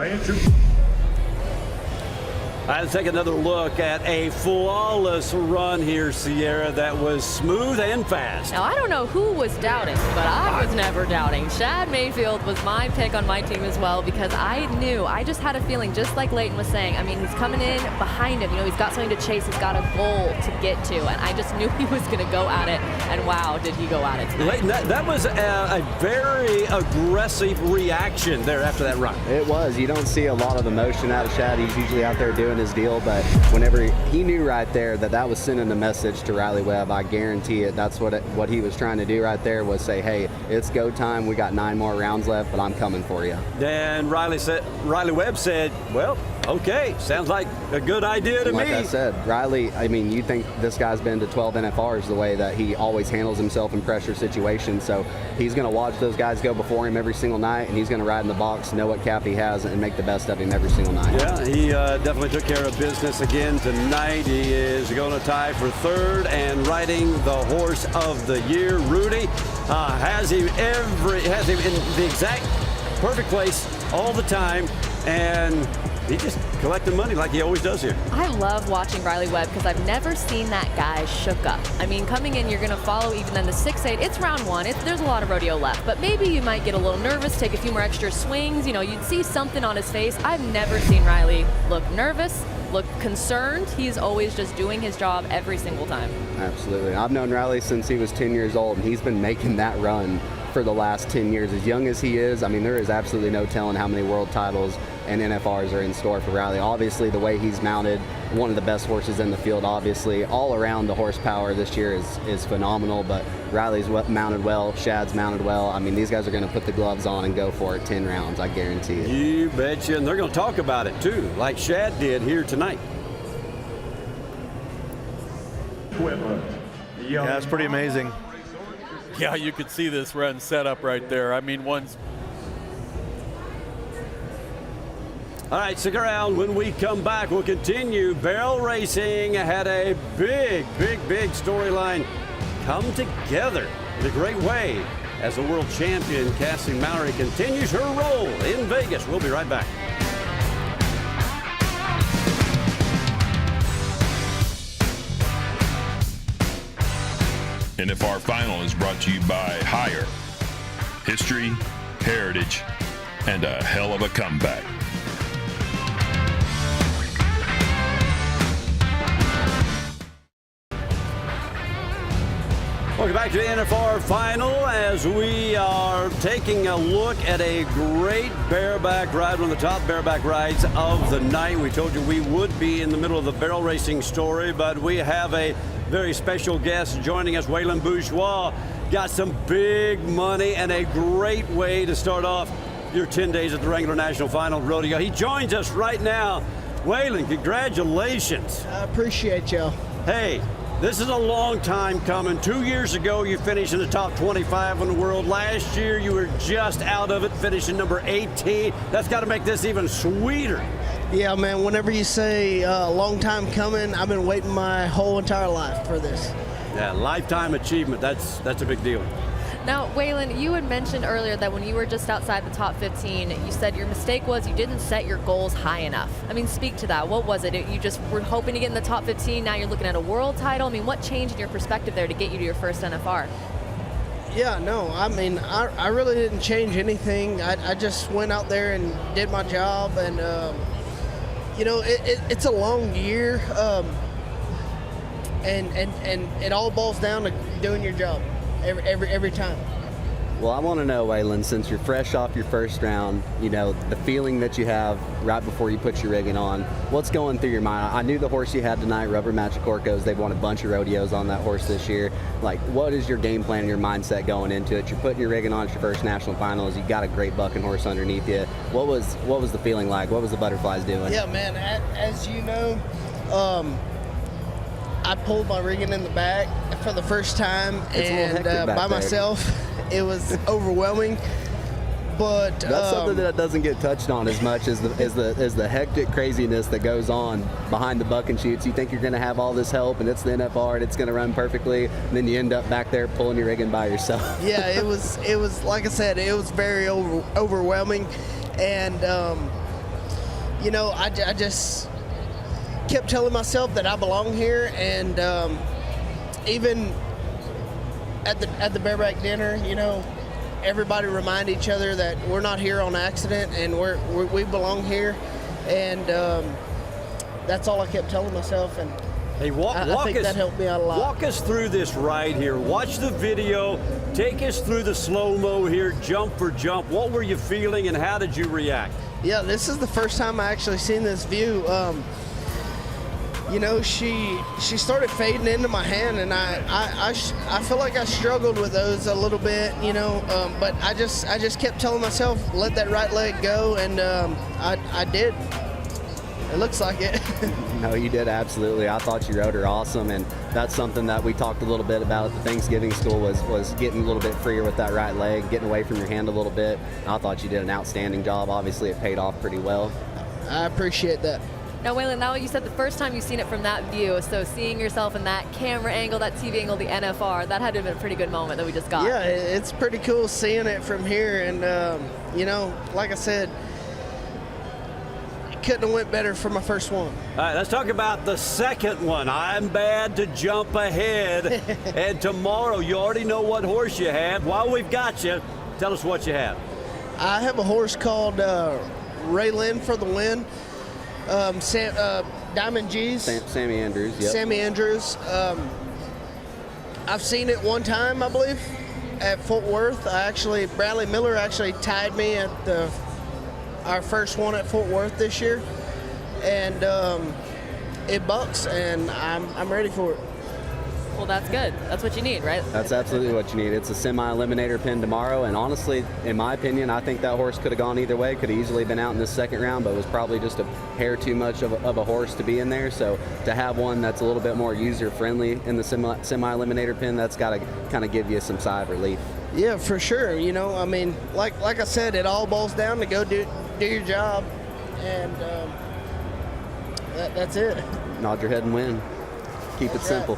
Let's take another look at a flawless run here, Sierra, that was smooth and fast. Now, I don't know who was doubting, but I was never doubting. Shad Mayfield was my pick on my team as well, because I just had a feeling, just like Leighton was saying, I mean, he's coming in behind him. He's got something to chase. He's got a goal to get to, and I just knew he was going to go at it, and wow, did he go at it tonight. Leighton, that was a very aggressive reaction there after that run. It was. You don't see a lot of emotion out of Shad. He's usually out there doing his deal, but whenever he knew right there that was sending a message to Riley Webb, I guarantee it. That's what he was trying to do right there, was say, hey, it's go time. We got 9 more rounds left, but I'm coming for you. Then Riley Webb said, well, okay, sounds like a good idea to me. Like I said, Riley, I mean, you think this guy's been to 12 NFRs, the way that he always handles himself in pressure situations. So he's going to watch those guys go before him every single night, and he's going to ride in the box, know what cap he has, and make the best of him every single night. Yeah, he definitely took care of business again tonight. He is going to tie for third and riding the horse of the year. Rudy has him in the exact perfect place all the time, and he just collecting money like he always does here. I love watching Riley Webb because I've never seen that guy shook up. I mean, coming in, you're going to follow even then the 6'8". It's round one. There's a lot of rodeo left, but maybe you might get a little nervous, take a few more extra swings. You'd see something on his face. I've never seen Riley look nervous, look concerned. He's always just doing his job every single time. Absolutely. I've known Riley since he was 10 years old, and he's been making that run for the last 10 years. As young as he is, I mean, there is absolutely no telling how many world titles and NFRs are in store for Riley. Obviously, the way he's mounted, one of the best horses in the field, obviously. All around, the horsepower this year is phenomenal, but Riley's mounted well, Shad's mounted well. I mean, these guys are going to put the gloves on and go for it 10 rounds, I guarantee it. You betcha, and they're going to talk about it, too, like Shad did here tonight. Yeah, that's pretty amazing. Yeah, you could see this run set up right there. I mean, one's... All right, stick around. When we come back, we'll continue. Barrel Racing had a big storyline come together in a great way as the world champion, Cassie Mowry, continues her role in Vegas. We'll be right back. NFR Final is brought to you by Hire. History, heritage, and a hell of a comeback. Welcome back to the NFR Final as we are taking a look at a great bareback ride, one of the top bareback rides of the night. We told you we would be in the middle of the barrel racing story, but we have a very special guest joining us. Waylon Bourgeois got some big money and a great way to start off your 10 days at the Wrangler National Finals Rodeo. He joins us right now. Waylon, congratulations. I appreciate y'all. Hey, this is a long time coming. 2 years ago, you finished in the top 25 in the world. Last year, you were just out of it, finishing number 18. That's got to make this even sweeter. Yeah, man, whenever you say a long time coming, I've been waiting my whole entire life for this. Yeah, lifetime achievement. That's a big deal. Now, Waylon, you had mentioned earlier that when you were just outside the top 15, you said your mistake was you didn't set your goals high enough. I mean, speak to that. What was it? You just were hoping to get in the top 15. Now you're looking at a world title. I mean, what changed in your perspective there to get you to your first NFR? Yeah, no, I mean, I really didn't change anything. I just went out there and did my job. And, you know, it's a long year. And it all boils down to doing your job. Every time. Well, I want to know, Waylon, since you're fresh off your first round, you know, the feeling that you have right before you put your rigging on, what's going through your mind? I knew the horse you had tonight, Rubber Magic Orcos, they've won a bunch of rodeos on that horse this year. Like, what is your game plan and your mindset going into it? You're putting your rigging on, it's your first national finals, you got a great bucking horse underneath you. What was the feeling like? What was the butterflies doing? Yeah, man, as you know, I pulled my rigging in the back for the first time, and by myself. It was overwhelming. But that's something that doesn't get touched on as much as the hectic craziness that goes on behind the bucking chutes. You think you're going to have all this help, and it's the NFR, and it's going to run perfectly, and then you end up back there pulling your rigging by yourself. Yeah, it was like I said, it was very overwhelming, and you know, I just kept telling myself that I belong here, and even at the bareback dinner, you know, everybody remind each other that we're not here on accident, and we belong here, and that's all I kept telling myself. And hey, I think that helped me out a lot. Walk us through this ride here. Watch the video. Take us through the slow-mo here, jump for jump. What were you feeling, and how did you react? Yeah, this is the first time I actually seen this view. You know, she started fading into my hand, and I feel like I struggled with those a little bit, you know, but I just kept telling myself, let that right leg go, and I did. It looks like it. No, you did, absolutely. I thought you rode her awesome, and that's something that we talked a little bit about at the Thanksgiving school was getting a little bit freer with that right leg, getting away from your hand a little bit. I thought you did an outstanding job. Obviously, it paid off pretty well. I appreciate that. Now, Waylon, now you said the first time you've seen it from that view, so seeing yourself in that camera angle, that TV angle, the NFR, that had to have been a pretty good moment that we just got. Yeah, it's pretty cool seeing it from here, and you know, like I said, it couldn't have went better for my first one. All right, let's talk about the second one. I'm bad to jump ahead, and tomorrow you already know what horse you have. While we've got you, tell us what you have. I have a horse called Waylon for the win. Diamond G's. Sammy Andrews, yep. Sammy Andrews. I've seen it one time, I believe, at Fort Worth. Bradley Miller actually tied me at our first one at Fort Worth this year, and it bucks, and I'm ready for it. Well, that's good. That's what you need, right? That's absolutely what you need. It's a semi-eliminator pin tomorrow, and honestly, in my opinion, I think that horse could have gone either way. Could have easily been out in this second round, but was probably just a hair too much of a horse to be in there. So to have one that's a little bit more user-friendly in the semi-eliminator pin, that's got to kind of give you some sigh of relief. Yeah, for sure. You know, I mean, like I said, it all boils down to go do your job, and that's it. Nod your head and win. Keep it simple.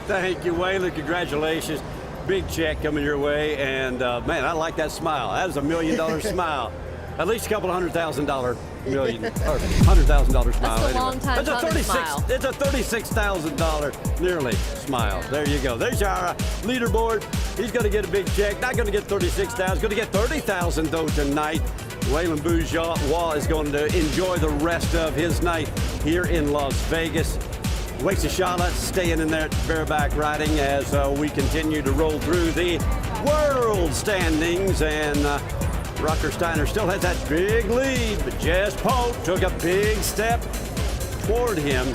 Thank you, Waylon. Congratulations. Big check coming your way. And, man, I like that smile. That is $1 million smile. At least a couple $100,000 million, or $100,000 smile. That's a anyway. long time coming smile. It's a $36,000 nearly smile. There you go. There's our leaderboard. He's going to get a big check. Not going to get $36,000. Going to get $30,000 though tonight. Waylon Bourgeois is going to enjoy the rest of his night here in Las Vegas. Wasey Shala staying in there at Bareback riding as we continue to roll through the world standings. And Rucker Steiner still has that big lead, but Jess Pope took a big step toward him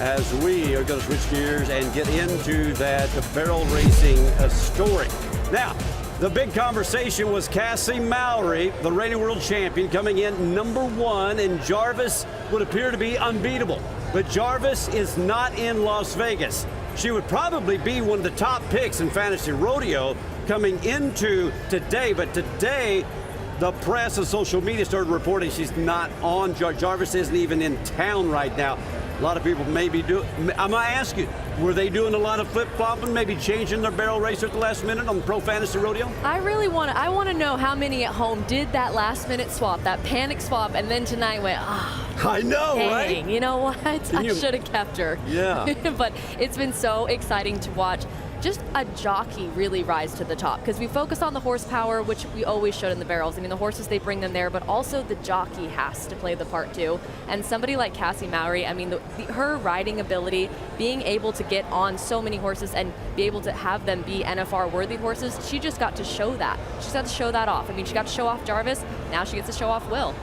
as we are going to switch gears and get into that barrel racing story. Now, the big conversation was Cassie Mowry, the reigning world champion, coming in #1, and Jarvis would appear to be unbeatable. But Jarvis is not in Las Vegas. She would probably be one of the top picks in fantasy rodeo coming into today, but today the press and social media started reporting she's not on. Jarvis isn't even in town right now. A lot of people maybe do. I'm gonna ask you, were they doing a lot of flip-flopping, maybe changing their barrel racer at the last minute on Pro Fantasy Rodeo? I want to know how many at home did that last minute swap, that panic swap, and then tonight went, I know, dang, right? You know what? I should have kept her. Yeah. But it's been so exciting to watch just a jockey really rise to the top, because we focus on the horsepower, which we always should in the barrels. I mean, the horses, they bring them there, but also the jockey has to play the part too. And somebody like Cassie Mowry, I mean, her riding ability, being able to get on so many horses and be able to have them be NFR worthy horses, she just got to show that. She's got to show that off. I mean, she got to show off Jarvis, now she gets to show off Will.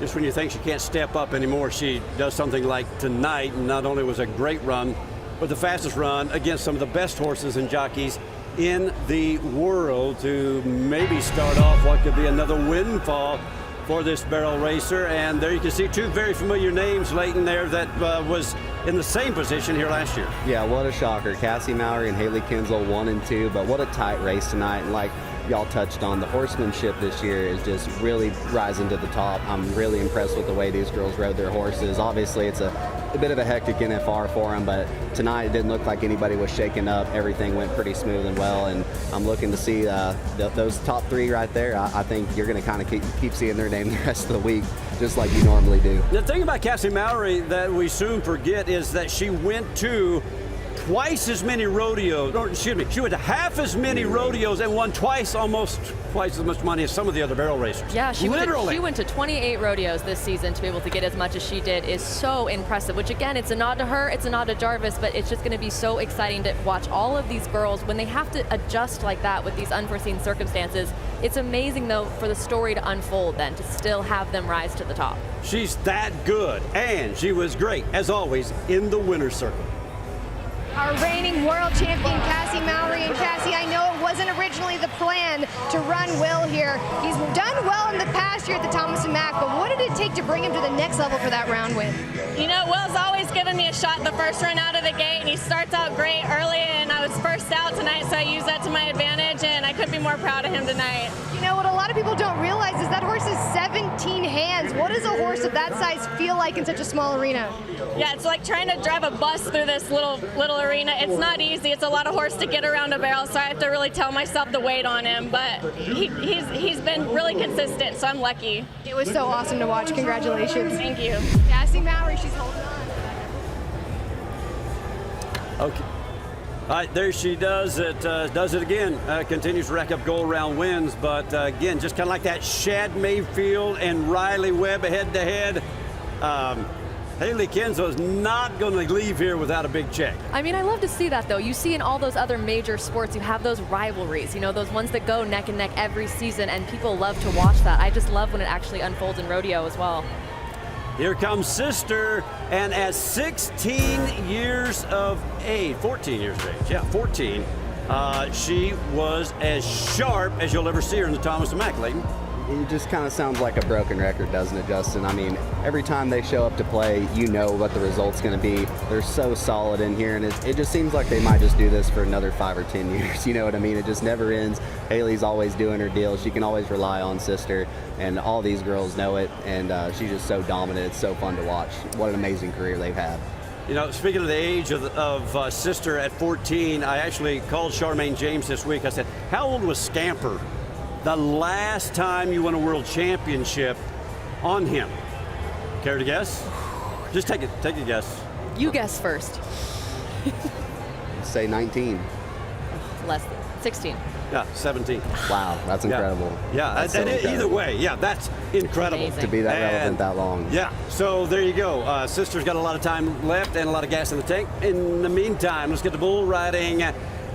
Just when you think she can't step up anymore, she does something like tonight, and not only was a great run, but the fastest run against some of the best horses and jockeys in the world to maybe start off what could be another windfall for this barrel racer. And there you can see two very familiar names, Leighton, there that was in the same position here last year. Yeah, what a shocker. Cassie Mowry and Haley Kinsel 1 and 2, but what a tight race tonight. And like y'all touched on, the horsemanship this year is just really rising to the top. I'm really impressed with the way these girls rode their horses. Obviously, it's a bit of a hectic NFR for them, but tonight it didn't look like anybody was shaken up. Everything went pretty smooth and well, and I'm looking to see those top 3 right there. I think you're going to kind of keep seeing their name the rest of the week, just like you normally do. The thing about Cassie Mowry that we soon forget is that she went to twice as many rodeos, or excuse me, she went to half as many rodeos and won almost twice as much money as some of the other barrel racers. Yeah, she literally went to 28 rodeos this season. To be able to get as much as she did is so impressive, which again, it's a nod to her, it's a nod to Jarvis, but it's just going to be so exciting to watch all of these girls when they have to adjust like that with these unforeseen circumstances. It's amazing, though, for the story to unfold then, to still have them rise to the top. She's that good, and she was great, as always, in the winner's circle. Our reigning world champion, Cassie Mowry. And Cassie, I know it wasn't originally the plan to run Will here. He's done well in the past year at the Thomas & Mack, but what did it take to bring him to the next level for that round win? You know, Will's always given me a shot the first run out of the gate, and he starts out great early, and I was first out tonight, so I used that to my advantage, and I couldn't be more proud of him tonight. You know, what a lot of people don't realize is that horse has 17 hands. What does a horse of that size feel like in such a small arena? Yeah, it's like trying to drive a bus through this little arena. It's not easy. It's a lot of horse to get around a barrel, so I have to really tell myself the weight on him, but he's been really consistent, so I'm lucky. It was so awesome to watch. Congratulations. Thank you. Cassie Mowry, she's holding on. Okay. All right, there she does it again. Continues to rack up go-around wins, but again, just kind of like that Shad Mayfield and Riley Webb head-to-head. Haley Kinsel is not going to leave here without a big check. I mean, I love to see that, though. You see in all those other major sports, you have those rivalries, you know, those ones that go neck and neck every season, and people love to watch that. I just love when it actually unfolds in rodeo as well. Here comes Sister, and at 14 years of age, yeah, 14, she was as sharp as you'll ever see her in the Thomas & Mack, Leighton. It just kind of sounds like a broken record, doesn't it, Justin? I mean, every time they show up to play, you know what the result's going to be. They're so solid in here, and it just seems like they might just do this for another 5 or 10 years. You know what I mean? It just never ends. Haley's always doing her deal. She can always rely on Sister, and all these girls know it, and she's just so dominant. It's so fun to watch. What an amazing career they've had. You know, speaking of the age of Sister at 14, I actually called Charmaine James this week. I said, how old was Scamper the last time you won a world championship on him? Care to guess? Just take a guess. You guess first. Say 19. Less than 16. Yeah, 17. Wow, that's incredible. Yeah, That's so incredible. either way, yeah, that's incredible. Amazing. To be that relevant And, that long. Yeah, so there you go. Sister's got a lot of time left and a lot of gas in the tank. In the meantime, let's get to bull riding.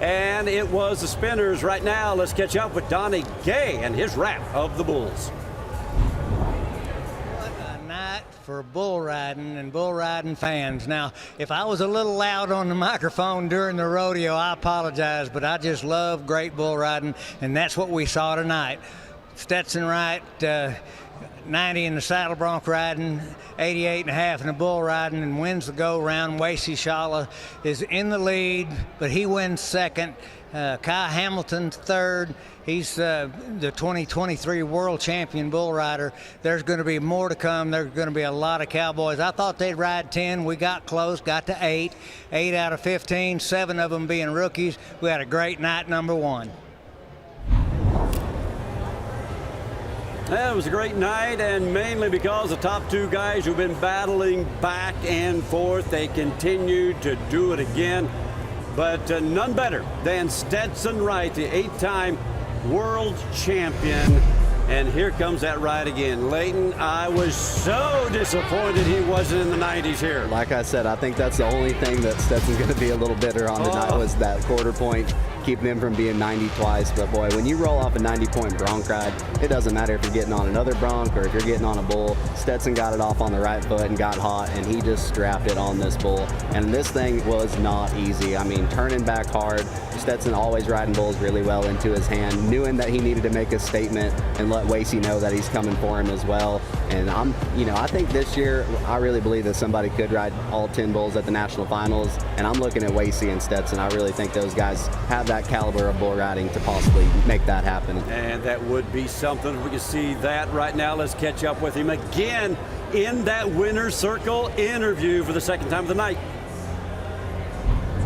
And it was the Spinners. Right now, let's catch up with Donnie Gay and his wrap of the bulls. For bull riding and bull riding fans. Now, if I was a little loud on the microphone during the rodeo, I apologize, but I just love great bull riding, and that's what we saw tonight. Stetson Wright, 90 in the saddle bronc riding, 88.5 in the bull riding, and wins the go round. Wacy Shala is in the lead, but he wins second. Kai Hamilton third. He's the 2023 world champion bull rider. There's going to be more to come. There's going to be a lot of cowboys. I thought they'd ride 10. We got close, got to 8. 8 out of 15, 7 of them being rookies. We had a great night, number 1. It was a great night, and mainly because the top 2 guys who've been battling back and forth, they continued to do it again. But none better than Stetson Wright, the 8-time world champion. And here comes that ride again. Leighton, I was so disappointed he wasn't in the 90s here. Like I said, I think that's the only thing that Stetson's going to be a little bitter on tonight was that quarter point, keeping him from being 90 twice. But boy, when you roll off a 90-point bronc ride, it doesn't matter if you're getting on another bronc or if you're getting on a bull. Stetson got it off on the right foot and got hot, and he just strapped it on this bull. And this thing was not easy. I mean, turning back hard. Stetson always riding bulls really well into his hand, knowing that he needed to make a statement and let Wacy know that he's coming for him as well. And I think this year, I really believe that somebody could ride all 10 bulls at the national finals. And I'm looking at Wacy and Stetson. I really think those guys have that caliber of bull riding to possibly make that happen. And that would be something. We can see that right now. Let's catch up with him again in that winner's circle interview for the second time of the night.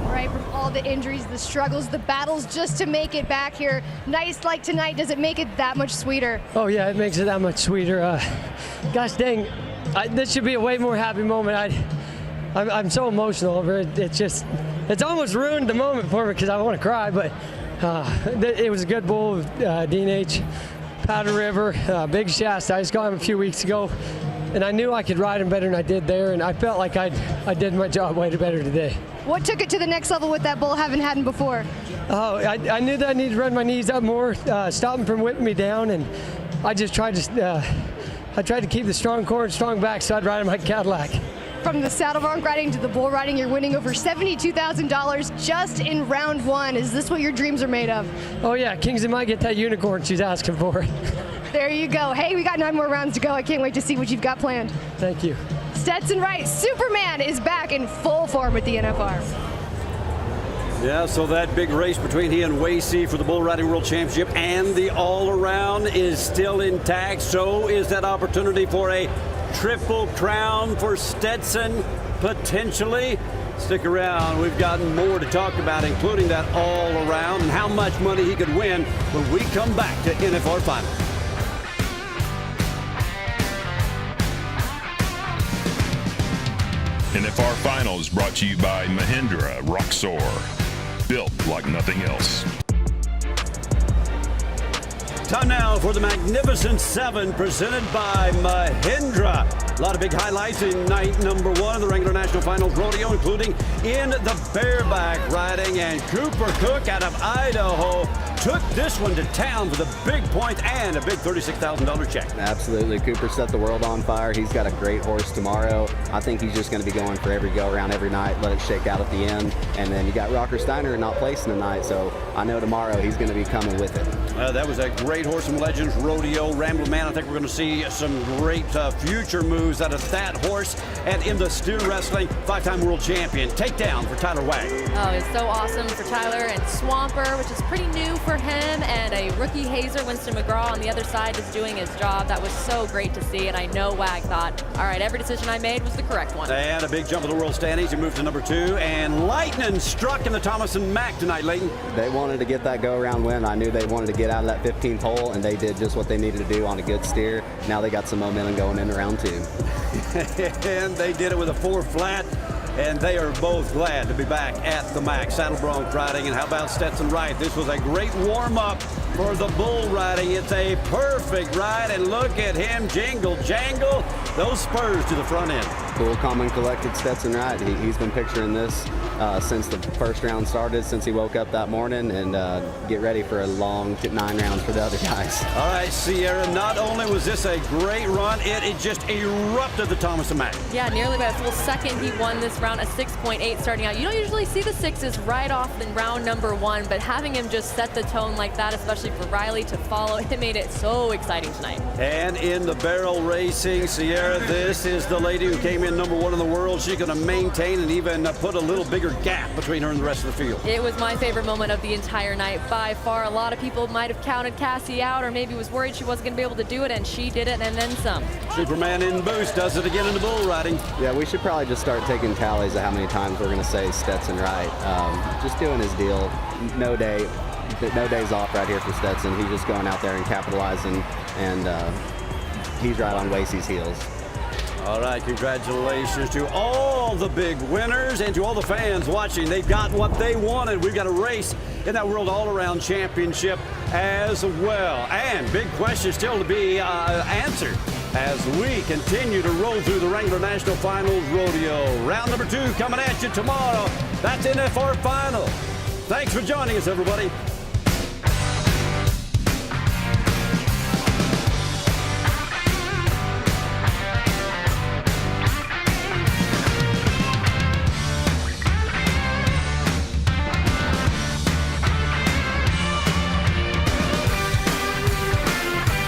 Right, from all the injuries, the struggles, the battles just to make it back here. Nice like tonight, does it make it that much sweeter? Oh yeah, it makes it that much sweeter. Gosh dang, this should be a way more happy moment. I'm so emotional over it. It's almost ruined the moment for me because I want to cry, but it was a good bull with D&H, Powder River, Big Shasta. I just got him a few weeks ago, and I knew I could ride him better than I did there, and I felt like I did my job way better today. What took it to the next level with that bull, haven't had him before? Oh, I knew that I needed to run my knees up more, stop him from whipping me down, and I just tried to keep the strong core and strong back so I'd ride him like Cadillac. From the saddle bronc riding to the bull riding, you're winning over $72,000 just in round 1. Is this what your dreams are made of? Oh yeah, Kingsley might get that unicorn she's asking for. There you go. Hey, we got 9 more rounds to go. I can't wait to see what you've got planned. Thank you. Stetson Wright, Superman, is back in full form at the NFR. Yeah, so that big race between he and Wacy for the Bull Riding World Championship and the all-around is still intact. So is that opportunity for a triple crown for Stetson, potentially. Stick around. We've got more to talk about, including that all-around and how much money he could win when we come back to NFR Finals. NFR Finals brought to you by Mahindra Roxor, built like nothing else. Time now for the Magnificent 7 presented by Mahindra. A lot of big highlights in night number 1 of the Wrangler National Finals Rodeo, including in the bareback riding, and Cooper Cook out of Idaho took this one to town for the big point and a big $36,000 check. Absolutely. Cooper set the world on fire. He's got a great horse tomorrow. I think he's just going to be going for every go-around every night, let it shake out at the end. And then you got Rocker Steiner not placing tonight, so I know tomorrow he's going to be coming with it. That was a great Horse and Legends Rodeo. Rambler Man, I think we're going to see some great future moves out of that horse. And in the steer wrestling, 5-time world champion, takedown for Tyler Wang. Oh, it's so awesome for Tyler, and Swamper, which is pretty new for him, and a rookie Hazer, Winston McGraw, on the other side is doing his job. That was so great to see, and I know Wag thought, all right, every decision I made was the correct one. And a big jump of the world standings. He moved to number 2, and lightning struck in the Thomas and Mack tonight, Leighton. They wanted to get that go-around win. I knew they wanted to get out of that 15th hole, and they did just what they needed to do on a good steer. Now they got some momentum going into round 2. And they did it with a 4 flat. and they are both glad to be back at the MAC. Saddle bronc riding, and how about Stetson Wright? This was a great warm-up for the bull riding. It's a perfect ride, and look at him jingle jangle those spurs to the front end. Cool, calm, and collected Stetson Wright. He's been picturing this since the first round started, since he woke up that morning, and get ready for a long 9 rounds for the other guys. All right, Sierra, not only was this a great run, it just erupted the Thomas and Mack. Yeah, nearly by a full second he won this round, a 6.8 starting out. You don't usually see the 6s right off in round number 1, but having him just set the tone like that, especially for Riley to follow, it made it so exciting tonight. And in the barrel racing, Sierra, this is the lady who came in number 1 in the world. She's going to maintain and even put a little bigger gap between her and the rest of the field. It was my favorite moment of the entire night by far. A lot of people might have counted Cassie out or maybe was worried she wasn't going to be able to do it, and she did it and then some. Superman in boost does it again in the bull riding. Yeah, we should probably just start taking tallies of how many times we're going to say Stetson Wright. Just doing his deal. No days off right here for Stetson. He's just going out there and capitalizing, and he's right on Wasey's heels. All right, congratulations to all the big winners and to all the fans watching. They've got what they wanted. We've got a race in that World All-Around Championship as well. And big questions still to be answered as we continue to roll through the Wrangler National Finals Rodeo. Round number 2 coming at you tomorrow. That's NFR Final. Thanks for joining us, everybody.